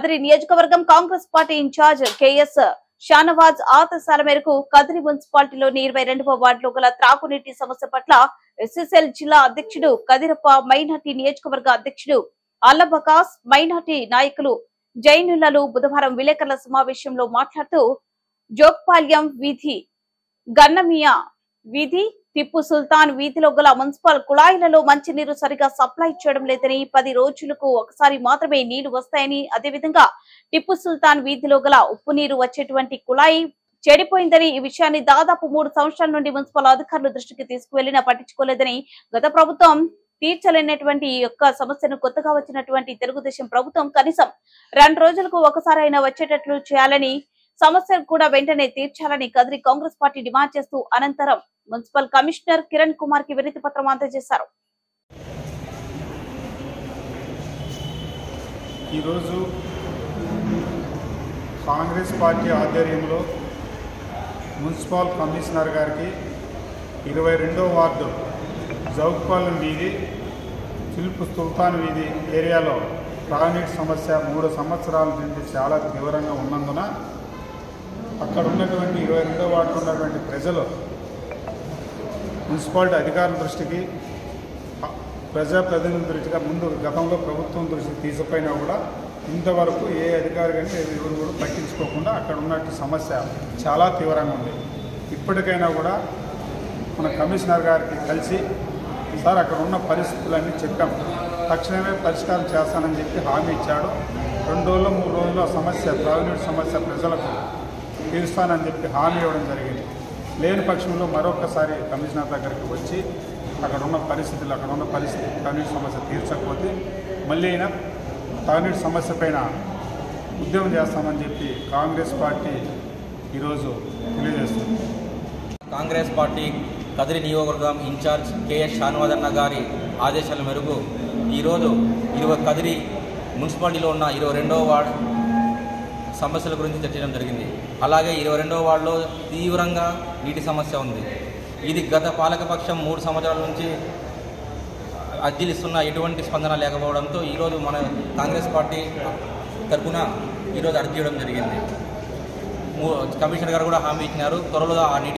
కదిరి నియోజకవర్గం Congress party in charge K S Shahnawaz ఆదేశాల మేరకు కదిరి మున్సిపాలిటీలోని 22వ వార్డులో గల త్రాగునీటి సమస్య పట్ల ఎస్ఎస్ఎల్ జిల్లా అధ్యక్షుడు కదిరప్ప, మైనార్టీ నియోజకవర్గ అధ్యక్షుడు అల్లబకాస్, మైనార్టీ నాయకులు జైనులలో బుధవారం విలేకరుల సమావేశంలో మాట్లాడుతూ జోక్పాల్యం వీధి, గన్నమియా వీధి, టిప్పు సుల్తాన్ వీధిలో గల మున్సిపల్ కుళాయిలలో మంచినీరు సరిగా సప్లై చేయడం లేదని, 10 రోజులకు ఒకసారి మాత్రమే నీళ్లు వస్తాయని, అదేవిధంగా టిప్పు సుల్తాన్ వీధిలో గల ఉప్పు నీరు వచ్చేటువంటి కుళాయి చెడిపోయిందని, ఈ విషయాన్ని దాదాపు 3 సంవత్సరాల నుండి మున్సిపల్ అధికారుల దృష్టికి తీసుకువెళ్లినా పట్టించుకోలేదని, గత ప్రభుత్వం తీర్చలేనటువంటి ఈ యొక్క సమస్యను కొత్తగా వచ్చినటువంటి తెలుగుదేశం ప్రభుత్వం కనీసం 2 రోజులకు ఒకసారి అయినా వచ్చేటట్లు చేయాలని, సమస్యను కూడా వెంటనే తీర్చాలని కదిరి కాంగ్రెస్ పార్టీ డిమాండ్ చేస్తూ అనంతరం మున్సిపల్ కమిషనర్ కిరణ్ కుమార్ కి వినతి పత్రం అందజేశారు. ఈరోజు కాంగ్రెస్ పార్టీ ఆధ్వర్యంలో మున్సిపల్ కమిషనర్ గారికి 22వ వార్డు జౌక్పాలెం వీధి, టిప్పు సుల్తాన్ వీధి ఏరియాలో త్రాగునీటి సమస్య 3 సంవత్సరాల నుండి చాలా తీవ్రంగా ఉన్నందున అక్కడ ఉన్నటువంటి 22వ వార్డులో ఉన్నటువంటి ప్రజలు మున్సిపాలిటీ అధికారుల దృష్టికి, ప్రజాప్రతినిధుల దృష్టిగా ముందు గతంలో ప్రభుత్వం దృష్టికి తీసుకుపోయినా కూడా ఇంతవరకు ఏ అధికారి కానీ ఎవరు కూడా పట్టించుకోకుండా అక్కడ ఉన్నట్టు సమస్య చాలా తీవ్రంగా ఉంది. ఇప్పటికైనా కూడా మన కమిషనర్ గారికి కలిసి సార్ అక్కడ ఉన్న పరిస్థితులన్నీ చెప్పాం, తక్షణమే పరిష్కారం చేస్తానని చెప్పి హామీ ఇచ్చాడు. 2 రోజులు 3 రోజుల్లో సమస్య, త్రాగునీటి సమస్య ప్రజలకు తీరుస్తానని చెప్పి హామీ ఇవ్వడం జరిగింది. లేని పక్షంలో మరొకసారి కమిషనర్ దగ్గరికి వచ్చి అక్కడ ఉన్న పరిస్థితి త్రాగునీటి సమస్య తీర్చకపోతే మళ్ళీ అయినా త్రాగునీటి సమస్య పైన ఉద్యమం చేస్తామని చెప్పి కాంగ్రెస్ పార్టీ ఈరోజు తెలియజేస్తుంది. కాంగ్రెస్ పార్టీ కదిరి నియోజకవర్గం ఇన్ఛార్జ్ కెఎస్ షానవాజ్ అన్న గారి ఆదేశాల మేరకు ఈరోజు కదిరి మున్సిపాలిటీలో ఉన్న 22వ వార్డు సమస్యల గురించి చర్చించడం జరిగింది. అలాగే 22వ వార్డులో తీవ్రంగా నీటి సమస్య ఉంది. ఇది గత పాలకపక్షం 3 సంవత్సరాల నుంచి అర్జీలు ఇస్తున్న ఎటువంటి స్పందన లేకపోవడంతో ఈరోజు మన కాంగ్రెస్ పార్టీ తరఫున ఈరోజు అర్జీ ఇవ్వడం జరిగింది. కమిషనర్ గారు కూడా హామీ ఇచ్చినారు, త్వరలో ఆ నీటి